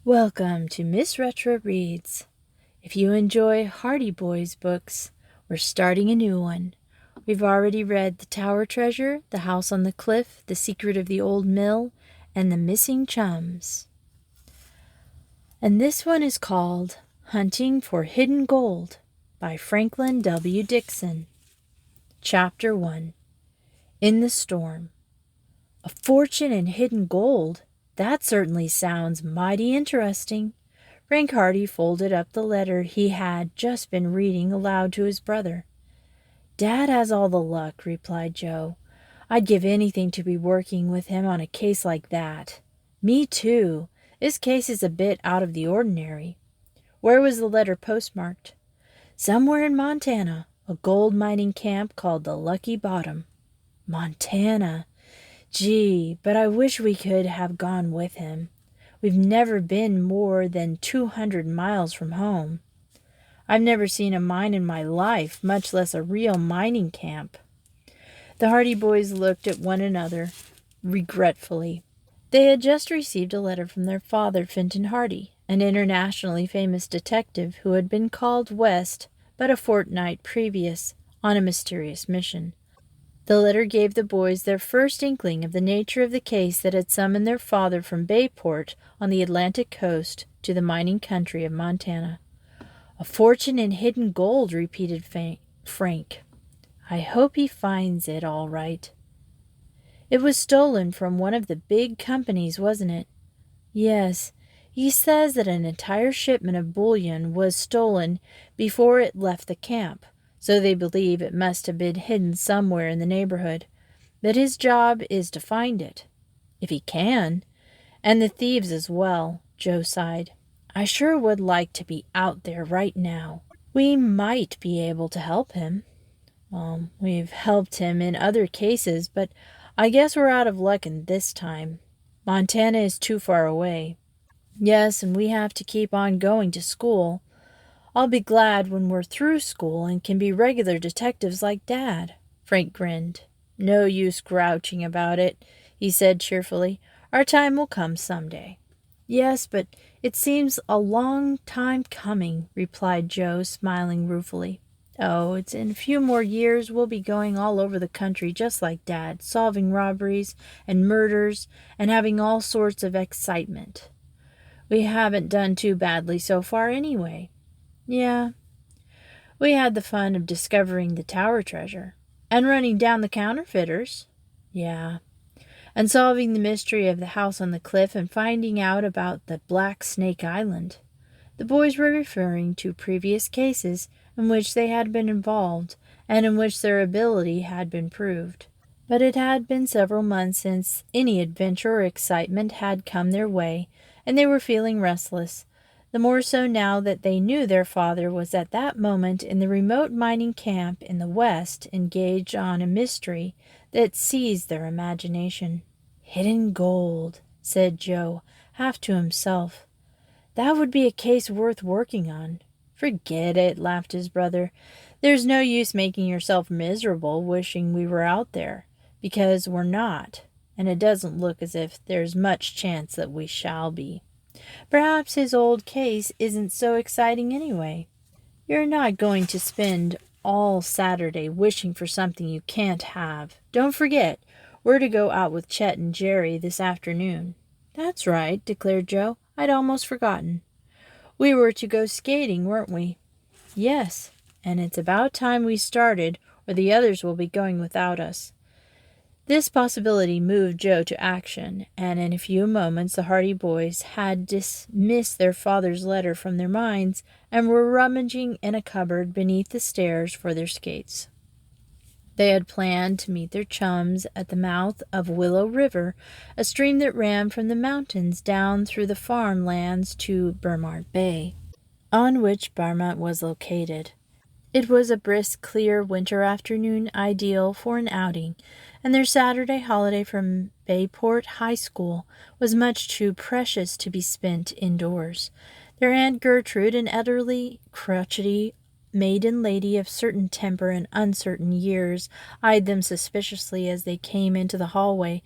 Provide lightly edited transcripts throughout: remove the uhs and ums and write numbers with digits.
Welcome to Miss Retro Reads. If you enjoy Hardy Boys books, we're starting a new one. We've already read The Tower Treasure, The House on the Cliff, The Secret of the Old Mill, and The Missing Chums. And this one is called Hunting for Hidden Gold by Franklin W. Dixon. Chapter 1. In the Storm. A fortune in hidden gold? That certainly sounds mighty interesting. Frank Hardy folded up the letter he had just been reading aloud to his brother. "Dad has all the luck," replied Joe. "I'd give anything to be working with him on a case like that." "Me too. This case is a bit out of the ordinary." "Where was the letter postmarked?" "Somewhere in Montana, a gold mining camp called the Lucky Bottom." "Montana. Gee, but I wish we could have gone with him. We've never been more than 200 miles from home." "I've never seen a mine in my life, much less a real mining camp." The Hardy boys looked at one another regretfully. They had just received a letter from their father, Fenton Hardy, an internationally famous detective who had been called west but a fortnight previous on a mysterious mission. The letter gave the boys their first inkling of the nature of the case that had summoned their father from Bayport on the Atlantic coast to the mining country of Montana. "A fortune in hidden gold," repeated Frank. "I hope he finds it all right." "It was stolen from one of the big companies, wasn't it?" "Yes. He says that an entire shipment of bullion was stolen before it left the camp. So they believe it must have been hidden somewhere in the neighborhood. But his job is to find it. If he can. And the thieves as well," Joe sighed. "I sure would like to be out there right now. We might be able to help him." "Well, we've helped him in other cases, but I guess we're out of luck in this time. Montana is too far away." "Yes, and we have to keep on going to school. I'll be glad when we're through school and can be regular detectives like Dad." Frank grinned. "No use grouching about it," he said cheerfully. "Our time will come someday." "Yes, but it seems a long time coming," replied Joe, smiling ruefully. "Oh, it's in a few more years we'll be going all over the country just like Dad, solving robberies and murders and having all sorts of excitement. We haven't done too badly so far anyway." "Yeah. We had the fun of discovering the Tower Treasure." "And running down the counterfeiters." "Yeah. And solving the mystery of the house on the cliff and finding out about the Black Snake Island." The boys were referring to previous cases in which they had been involved and in which their ability had been proved. But it had been several months since any adventure or excitement had come their way, and they were feeling restless. The more so now that they knew their father was at that moment in the remote mining camp in the west, engaged on a mystery that seized their imagination. "Hidden gold," said Joe, half to himself. "That would be a case worth working on." "Forget it," laughed his brother. "There's no use making yourself miserable wishing we were out there, because we're not, and it doesn't look as if there's much chance that we shall be. Perhaps his old case isn't so exciting anyway. You're not going to spend all Saturday wishing for something you can't have. Don't forget, we're to go out with Chet and Jerry this afternoon." "That's right," declared Joe. "I'd almost forgotten. We were to go skating, weren't we?" "Yes, and it's about time we started, or the others will be going without us." This possibility moved Joe to action, and in a few moments the Hardy boys had dismissed their father's letter from their minds and were rummaging in a cupboard beneath the stairs for their skates. They had planned to meet their chums at the mouth of Willow River, a stream that ran from the mountains down through the farm lands to Burmart Bay, on which Barmouth was located. It was a brisk, clear winter afternoon ideal for an outing, and their Saturday holiday from Bayport High School was much too precious to be spent indoors. Their Aunt Gertrude, an elderly, crotchety maiden lady of certain temper and uncertain years, eyed them suspiciously as they came into the hallway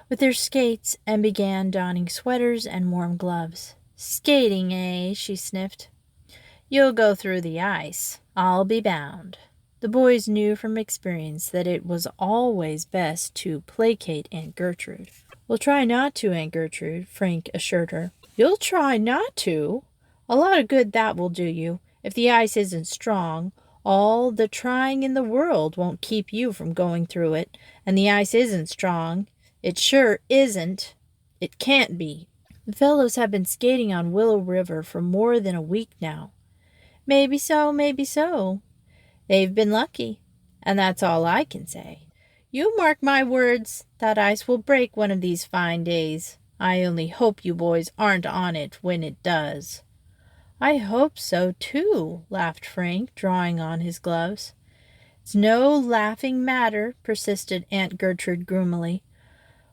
with their skates and began donning sweaters and warm gloves. Skating, eh? She sniffed. You'll go through the ice, I'll be bound. The boys knew from experience that it was always best to placate Aunt Gertrude. We'll try not to, Aunt Gertrude, Frank assured her. You'll try not to? A lot of good that will do you. If the ice isn't strong, all the trying in the world won't keep you from going through it. And the ice isn't strong. It sure isn't. It can't be. The fellows have been skating on Willow River for more than a week now. Maybe so, maybe so. They've been lucky, and that's all I can say. You mark my words, that ice will break one of these fine days. I only hope you boys aren't on it when it does. I hope so, too, laughed Frank, drawing on his gloves. It's no laughing matter, persisted Aunt Gertrude gloomily.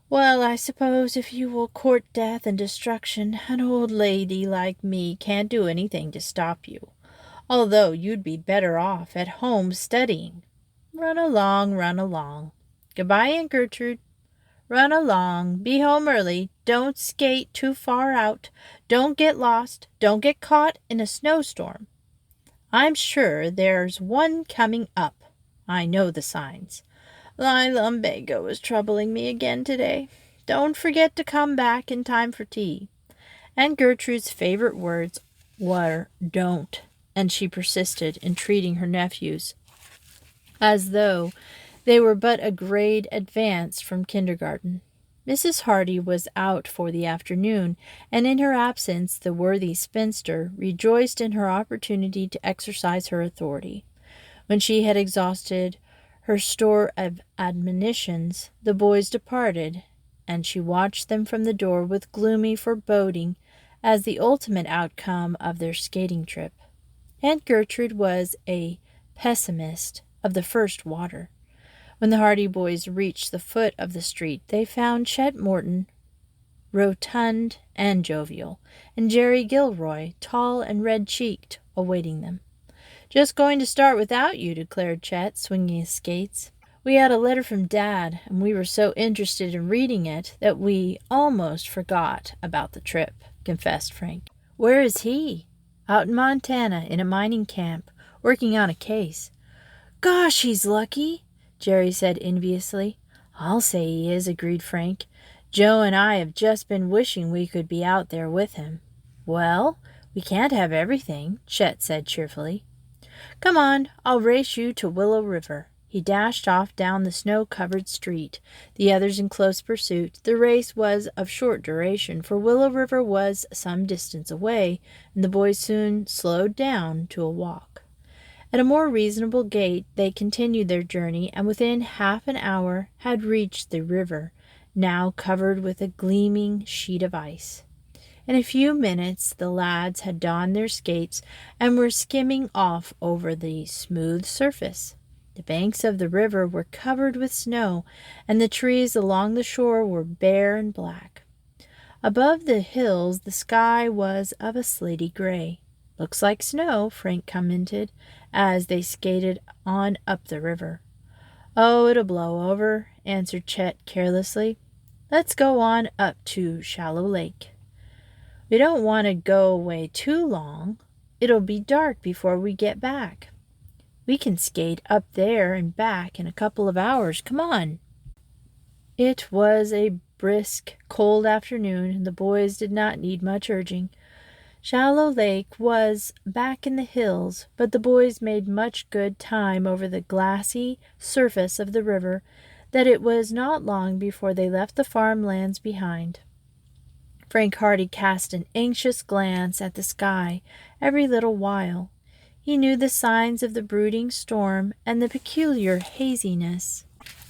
Well, I suppose if you will court death and destruction, an old lady like me can't do anything to stop you, although you'd be better off at home studying. Run along, run along. Goodbye, Aunt Gertrude. Run along. Be home early. Don't skate too far out. Don't get lost. Don't get caught in a snowstorm. I'm sure there's one coming up. I know the signs. Lumbago is troubling me again today. Don't forget to come back in time for tea. Aunt Gertrude's favorite words were don't, and she persisted in treating her nephews as though they were but a grade advanced from kindergarten. Mrs. Hardy was out for the afternoon, and in her absence the worthy spinster rejoiced in her opportunity to exercise her authority. When she had exhausted her store of admonitions, the boys departed, and she watched them from the door with gloomy foreboding as the ultimate outcome of their skating trip. Aunt Gertrude was a pessimist of the first water. When the Hardy boys reached the foot of the street, they found Chet Morton, rotund and jovial, and Jerry Gilroy, tall and red-cheeked, awaiting them. Just going to start without you, declared Chet, swinging his skates. We had a letter from Dad, and we were so interested in reading it that we almost forgot about the trip, confessed Frank. Where is he? Out in Montana, in a mining camp, working on a case. Gosh, he's lucky, Jerry said enviously. I'll say he is, agreed Frank. Joe and I have just been wishing we could be out there with him. Well, we can't have everything, Chet said cheerfully. Come on, I'll race you to Willow River. He dashed off down the snow-covered street, the others in close pursuit. The race was of short duration, for Willow River was some distance away, and the boys soon slowed down to a walk. At a more reasonable gait they continued their journey, and within half an hour had reached the river, now covered with a gleaming sheet of ice. In a few minutes the lads had donned their skates and were skimming off over the smooth surface. The banks of the river were covered with snow, and the trees along the shore were bare and black. Above the hills the sky was of a slaty gray. Looks like snow, Frank commented, as they skated on up the river. Oh, it'll blow over, answered Chet carelessly. Let's go on up to Shallow Lake. We don't want to go away too long. It'll be dark before we get back. We can skate up there and back in a couple of hours. Come on. It was a brisk, cold afternoon, and the boys did not need much urging. Shallow Lake was back in the hills, but the boys made much good time over the glassy surface of the river that it was not long before they left the farmlands behind. Frank Hardy cast an anxious glance at the sky every little while. He knew the signs of the brooding storm and the peculiar haziness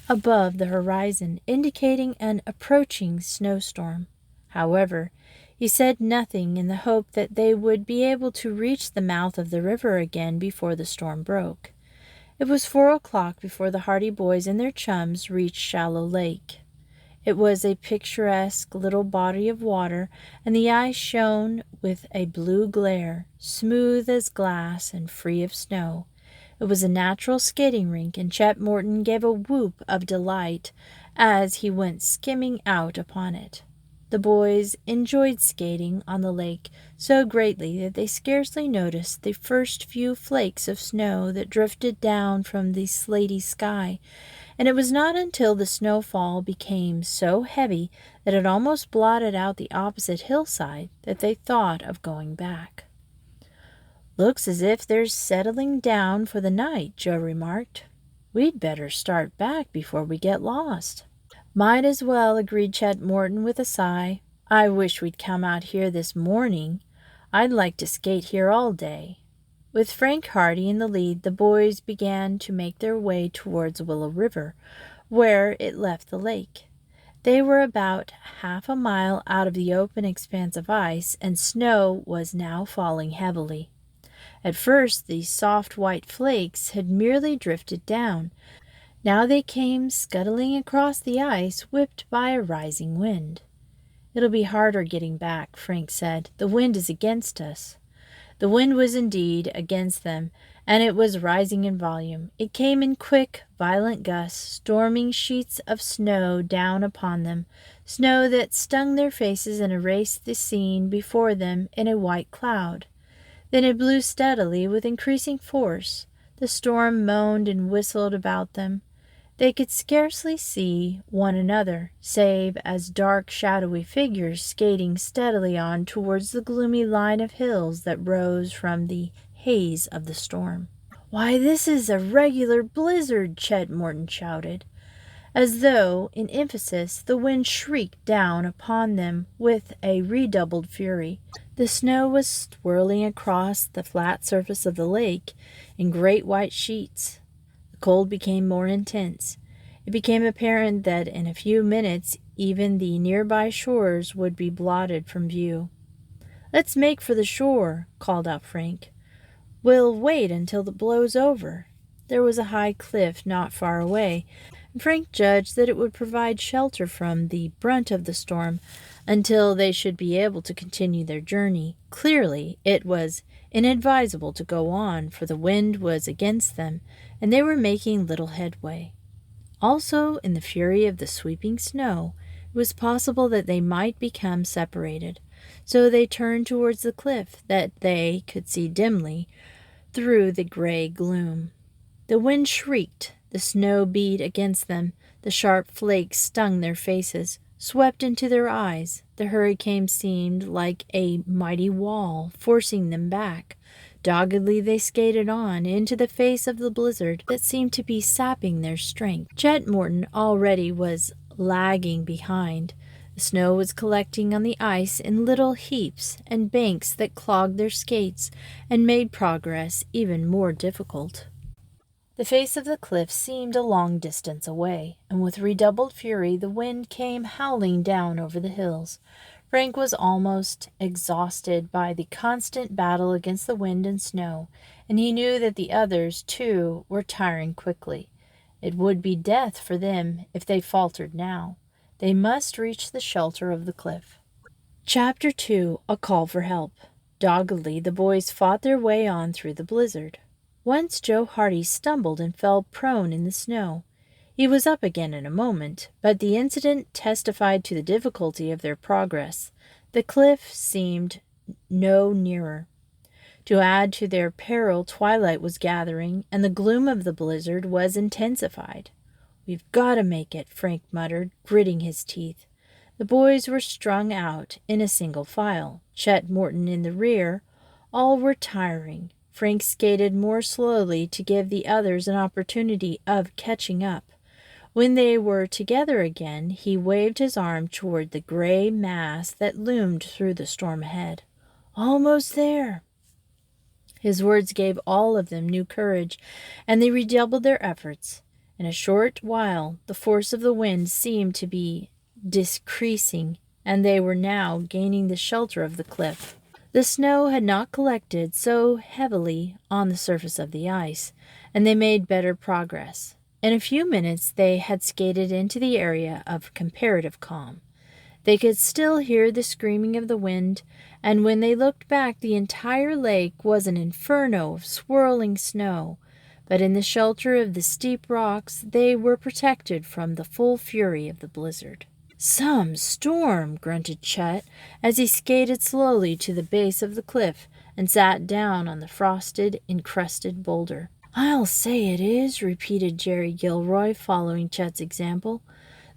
above the horizon, indicating an approaching snowstorm. However, he said nothing in the hope that they would be able to reach the mouth of the river again before the storm broke. It was 4 o'clock before the Hardy boys and their chums reached Shallow Lake. It was a picturesque little body of water, and the ice shone with a blue glare, smooth as glass and free of snow. It was a natural skating rink, and Chet Morton gave a whoop of delight as he went skimming out upon it. The boys enjoyed skating on the lake so greatly that they scarcely noticed the first few flakes of snow that drifted down from the slaty sky, and it was not until the snowfall became so heavy that it almost blotted out the opposite hillside that they thought of going back. "Looks as if they're settling down for the night," Joe remarked. "We'd better start back before we get lost." "Might as well," agreed Chet Morton with a sigh. "I wish we'd come out here this morning. I'd like to skate here all day." With Frank Hardy in the lead, the boys began to make their way towards Willow River, where it left the lake. They were about half a mile out of the open expanse of ice, and snow was now falling heavily. At first these soft white flakes had merely drifted down. Now they came scuttling across the ice, whipped by a rising wind. "It'll be harder getting back," Frank said. "The wind is against us." The wind was indeed against them, and it was rising in volume. It came in quick, violent gusts, storming sheets of snow down upon them, snow that stung their faces and erased the scene before them in a white cloud. Then it blew steadily with increasing force. The storm moaned and whistled about them. They could scarcely see one another, save as dark, shadowy figures skating steadily on towards the gloomy line of hills that rose from the haze of the storm. "Why, this is a regular blizzard!" Chet Morton shouted. As though in emphasis, the wind shrieked down upon them with a redoubled fury. The snow was swirling across the flat surface of the lake in great white sheets. The cold became more intense. It became apparent that in a few minutes even the nearby shores would be blotted from view. "Let's make for the shore," called out Frank. "We'll wait until it blows over." There was a high cliff not far away, and Frank judged that it would provide shelter from the brunt of the storm until they should be able to continue their journey. Clearly, it was inadvisable to go on, for the wind was against them, and they were making little headway. Also, in the fury of the sweeping snow, it was possible that they might become separated, so they turned towards the cliff that they could see dimly through the gray gloom. The wind shrieked, the snow beat against them, the sharp flakes stung their faces, swept into their eyes. The hurricane seemed like a mighty wall, forcing them back. Doggedly they skated on into the face of the blizzard that seemed to be sapping their strength. Chet Morton already was lagging behind. The snow was collecting on the ice in little heaps and banks that clogged their skates and made progress even more difficult. The face of the cliff seemed a long distance away, and with redoubled fury the wind came howling down over the hills. Frank was almost exhausted by the constant battle against the wind and snow, and he knew that the others, too, were tiring quickly. It would be death for them if they faltered now. They must reach the shelter of the cliff. Chapter 2: A Call for Help. Doggedly the boys fought their way on through the blizzard. Once Joe Hardy stumbled and fell prone in the snow. He was up again in a moment, but the incident testified to the difficulty of their progress. The cliff seemed no nearer. To add to their peril, twilight was gathering, and the gloom of the blizzard was intensified. "We've got to make it," Frank muttered, gritting his teeth. The boys were strung out in a single file, Chet Morton in the rear. All were tiring. Frank skated more slowly to give the others an opportunity of catching up. When they were together again, he waved his arm toward the gray mass that loomed through the storm ahead. "Almost there." His words gave all of them new courage, and they redoubled their efforts. In a short while, the force of the wind seemed to be decreasing, and they were now gaining the shelter of the cliff. The snow had not collected so heavily on the surface of the ice, and they made better progress. In a few minutes they had skated into the area of comparative calm. They could still hear the screaming of the wind, and when they looked back the entire lake was an inferno of swirling snow, but in the shelter of the steep rocks they were protected from the full fury of the blizzard. "Some storm," grunted Chet as he skated slowly to the base of the cliff and sat down on the frosted, encrusted boulder. "I'll say it is," repeated Jerry Gilroy, following Chet's example.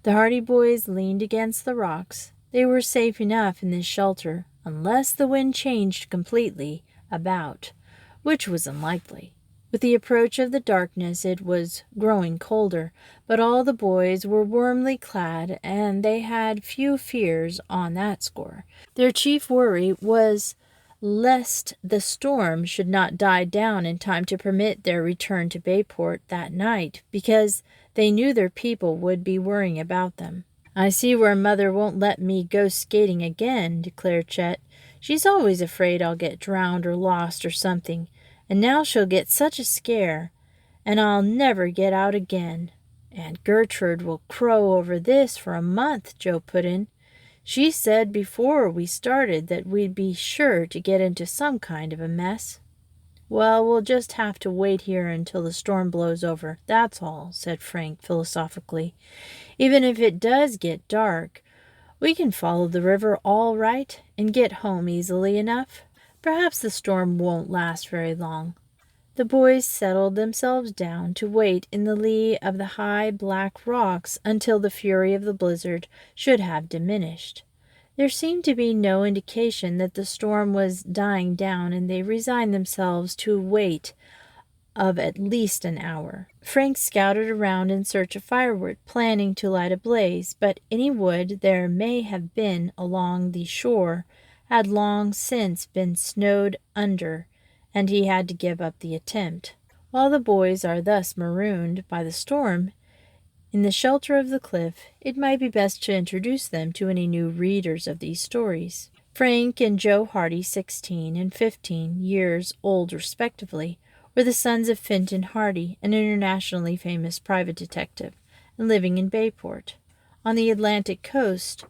The Hardy Boys leaned against the rocks. They were safe enough in this shelter, unless the wind changed completely about, which was unlikely. With the approach of the darkness it was growing colder, but all the boys were warmly clad, and they had few fears on that score. Their chief worry was lest the storm should not die down in time to permit their return to Bayport that night, because they knew their people would be worrying about them. "I see where Mother won't let me go skating again," declared Chet. "She's always afraid I'll get drowned or lost or something. And now she'll get such a scare, and I'll never get out again." "Aunt Gertrude will crow over this for a month," Joe put in. "She said before we started that we'd be sure to get into some kind of a mess." "Well, we'll just have to wait here until the storm blows over, that's all," said Frank philosophically. "Even if it does get dark, we can follow the river all right and get home easily enough. Perhaps the storm won't last very long." The boys settled themselves down to wait in the lee of the high black rocks until the fury of the blizzard should have diminished. There seemed to be no indication that the storm was dying down, and they resigned themselves to a wait of at least an hour. Frank scouted around in search of firewood, planning to light a blaze, but any wood there may have been along the shore had long since been snowed under, and he had to give up the attempt. While the boys are thus marooned by the storm in the shelter of the cliff, it might be best to introduce them to any new readers of these stories. Frank and Joe Hardy, 16 and 15 years old respectively, were the sons of Fenton Hardy, an internationally famous private detective, and living in Bayport, on the Atlantic coast.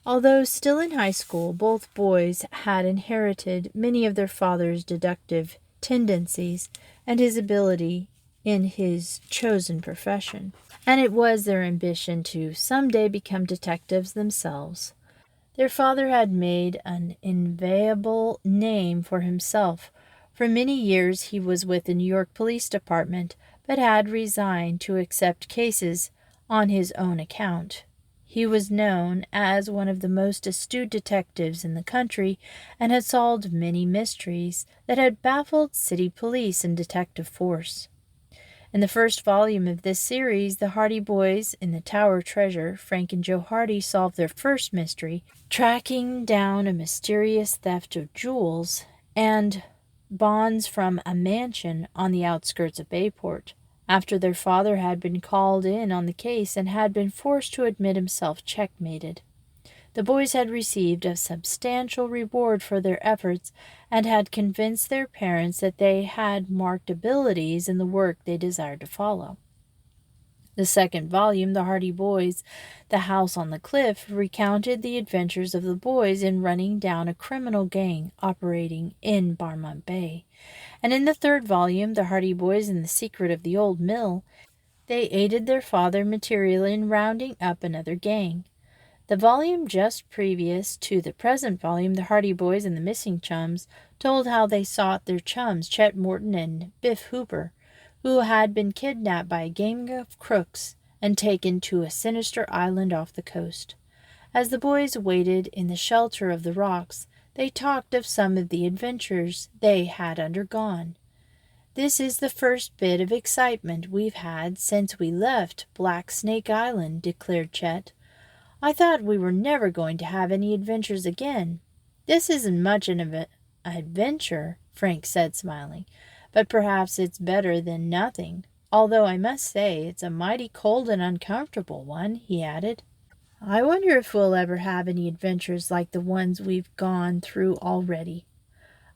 Although still in high school, both boys had inherited many of their father's deductive tendencies and his ability in his chosen profession, and it was their ambition to someday become detectives themselves. Their father had made an inviolable name for himself. For many years he was with the New York Police Department, but had resigned to accept cases on his own account. He was known as one of the most astute detectives in the country and had solved many mysteries that had baffled city police and detective force. In the first volume of this series, the Hardy Boys in the Tower Treasure, Frank and Joe Hardy solved their first mystery, tracking down a mysterious theft of jewels and bonds from a mansion on the outskirts of Bayport, after their father had been called in on the case and had been forced to admit himself checkmated. The boys had received a substantial reward for their efforts and had convinced their parents that they had marked abilities in the work they desired to follow. The second volume, The Hardy Boys, The House on the Cliff, recounted the adventures of the boys in running down a criminal gang operating in Barmont Bay. And in the third volume, The Hardy Boys and the Secret of the Old Mill, they aided their father materially in rounding up another gang. The volume just previous to the present volume, The Hardy Boys and the Missing Chums, told how they sought their chums, Chet Morton and Biff Hooper, who had been kidnapped by a gang of crooks and taken to a sinister island off the coast. As the boys waited in the shelter of the rocks, they talked of some of the adventures they had undergone. "This is the first bit of excitement we've had since we left Black Snake Island," declared Chet. "I thought we were never going to have any adventures again." "This isn't much of an adventure," Frank said, smiling, "but perhaps it's better than nothing, although I must say it's a mighty cold and uncomfortable one," he added. "I wonder if we'll ever have any adventures like the ones we've gone through already."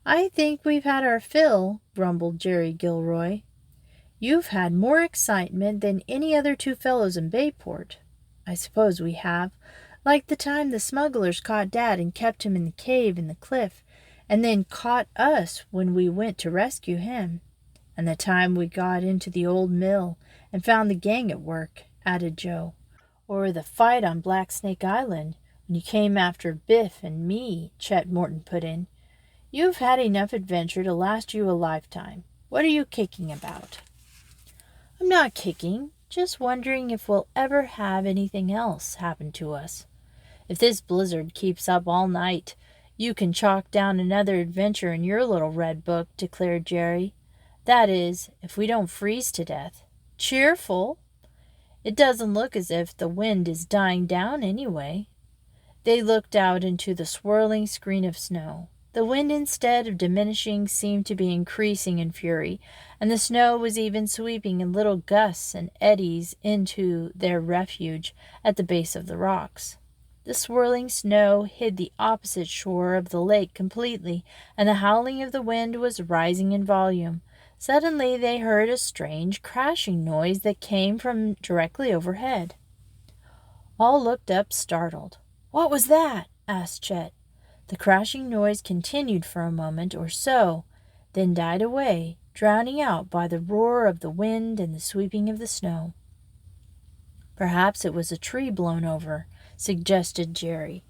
"I think we've had our fill," grumbled Jerry Gilroy. "You've had more excitement than any other two fellows in Bayport." "I suppose we have, like the time the smugglers caught Dad and kept him in the cave in the cliff, and then caught us when we went to rescue him. And the time we got into the old mill and found the gang at work," added Joe. Or the fight on Black Snake Island, when you came after Biff and me, Chet Morton put in. You've had enough adventure to last you a lifetime. What are you kicking about? I'm not kicking, just wondering if we'll ever have anything else happen to us. If this blizzard keeps up all night, you can chalk down another adventure in your little red book, declared Jerry. That is, if we don't freeze to death. Cheerful! It doesn't look as if the wind is dying down anyway. They looked out into the swirling screen of snow. The wind, instead of diminishing, seemed to be increasing in fury, and the snow was even sweeping in little gusts and eddies into their refuge at the base of the rocks. The swirling snow hid the opposite shore of the lake completely, and the howling of the wind was rising in volume. Suddenly they heard a strange crashing noise that came from directly overhead. All looked up, startled. "What was that?" asked Chet. The crashing noise continued for a moment or so, then died away, drowning out by the roar of the wind and the sweeping of the snow. "Perhaps it was a tree blown over," suggested Jerry.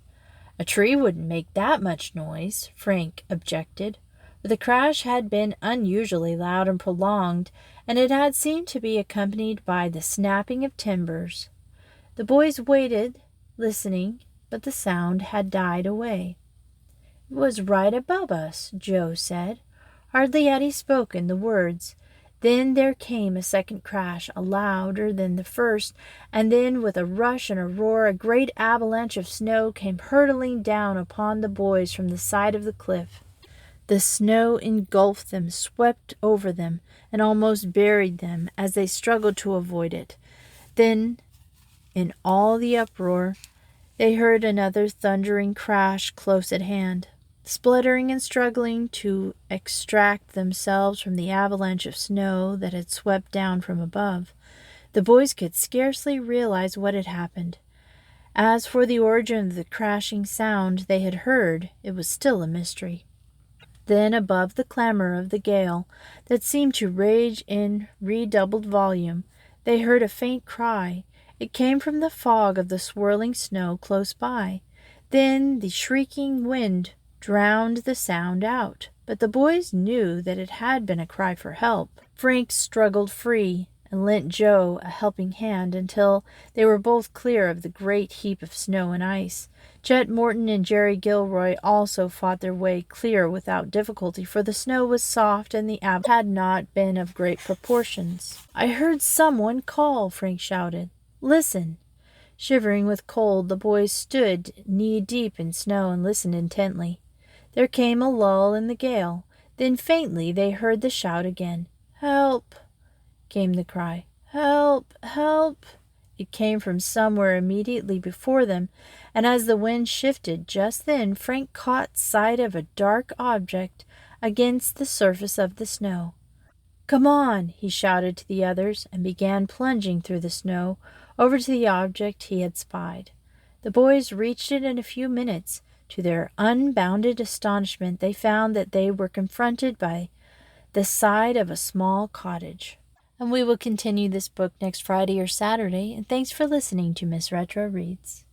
"A tree wouldn't make that much noise," Frank objected. But the crash had been unusually loud and prolonged, and it had seemed to be accompanied by the snapping of timbers. The boys waited, listening, but the sound had died away. "It was right above us," Joe said. Hardly had he spoken the words. Then there came a second crash, louder than the first, and then with a rush and a roar, a great avalanche of snow came hurtling down upon the boys from the side of the cliff. The snow engulfed them, swept over them, and almost buried them as they struggled to avoid it. Then, in all the uproar, they heard another thundering crash close at hand. Spluttering and struggling to extract themselves from the avalanche of snow that had swept down from above, the boys could scarcely realize what had happened. As for the origin of the crashing sound they had heard, it was still a mystery. Then, above the clamor of the gale that seemed to rage in redoubled volume, they heard a faint cry. It came from the fog of the swirling snow close by. Then the shrieking wind drowned the sound out, but the boys knew that it had been a cry for help. Frank struggled free and lent Joe a helping hand until they were both clear of the great heap of snow and ice. Chet Morton and Jerry Gilroy also fought their way clear without difficulty, for the snow was soft and the avalanche had not been of great proportions. "I heard someone call," Frank shouted. "Listen." Shivering with cold, the boys stood knee-deep in snow and listened intently. There came a lull in the gale. Then faintly they heard the shout again. "Help!" came the cry. "Help! Help!" It came from somewhere immediately before them, and as the wind shifted just then, Frank caught sight of a dark object against the surface of the snow. "Come on!" he shouted to the others, and began plunging through the snow over to the object he had spied. The boys reached it in a few minutes. To their unbounded astonishment, they found that they were confronted by the side of a small cottage. And we will continue this book next Friday or Saturday. And thanks for listening to Miss Retro Reads.